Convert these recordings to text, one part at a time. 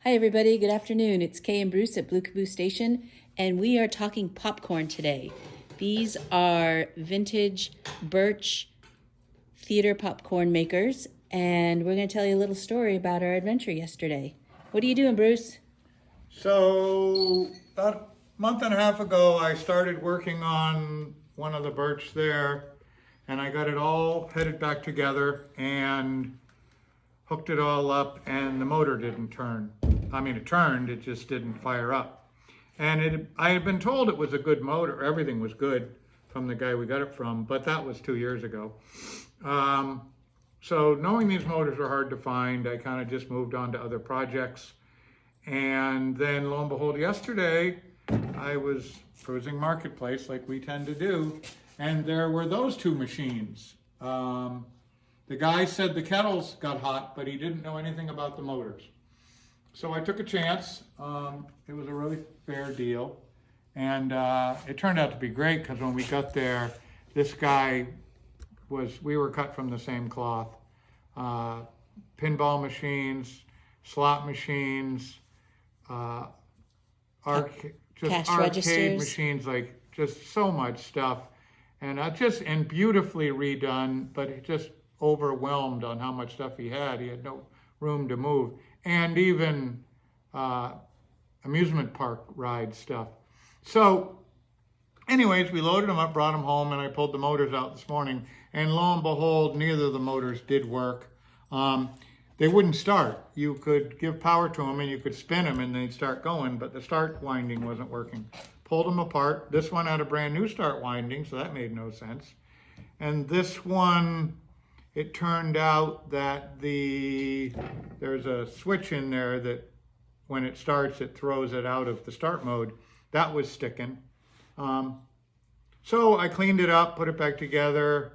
Hi everybody, good afternoon. It's Kay and Bruce at Blue Caboose Station, and we are talking popcorn today. These are vintage Burch theater popcorn makers, and we're going to tell you a little story about our adventure yesterday. What are you doing, Bruce? So about a month and a half ago, I started working on one of the Burch there, and I got it all headed back together and hooked it all up, and the motor didn't turn. I mean, it turned, it just didn't fire up. And I had been told it was a good motor, everything was good from the guy we got it from, but that was 2 years ago. So knowing these motors are hard to find, I kind of just moved on to other projects. And then lo and behold, yesterday I was cruising Marketplace like we tend to do, and there were those two machines. The guy said the kettles got hot, but he didn't know anything about the motors. So I took a chance. It was a really fair deal. And it turned out to be great because when we got there, this guy we were cut from the same cloth. Pinball machines, slot machines, Cash arcade registers. machines, like just so much stuff. And and beautifully redone, but it just overwhelmed on how much stuff he had. He had no room to move. And even amusement park ride stuff. So anyways, we loaded them up, brought them home, and I pulled the motors out this morning. And lo and behold, neither of the motors did work. They wouldn't start. You could give power to them and you could spin them and they'd start going, but the start winding wasn't working. Pulled them apart. This one had a brand new start winding, so that made no sense. And this one, it turned out that there's a switch in there that when it starts, it throws it out of the start mode. That was sticking. So I cleaned it up, put it back together.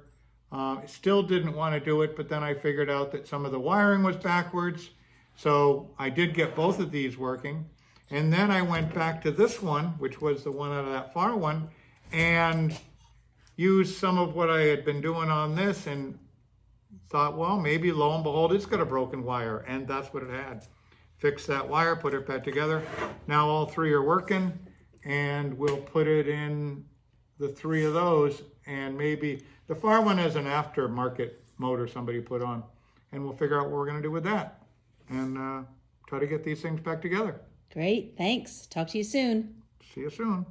Still didn't want to do it, but then I figured out that some of the wiring was backwards. So I did get both of these working. And then I went back to this one, which was the one out of that far one, and used some of what I had been doing on this and thought, well, maybe lo and behold, it's got a broken wire. And that's what it had. Fixed that wire, put it back together. Now all three are working, and we'll put it in the three of those, and maybe the far one has an aftermarket motor somebody put on, and we'll figure out what we're going to do with that and try to get these things back together. Great, thanks. Talk to you soon. See you soon.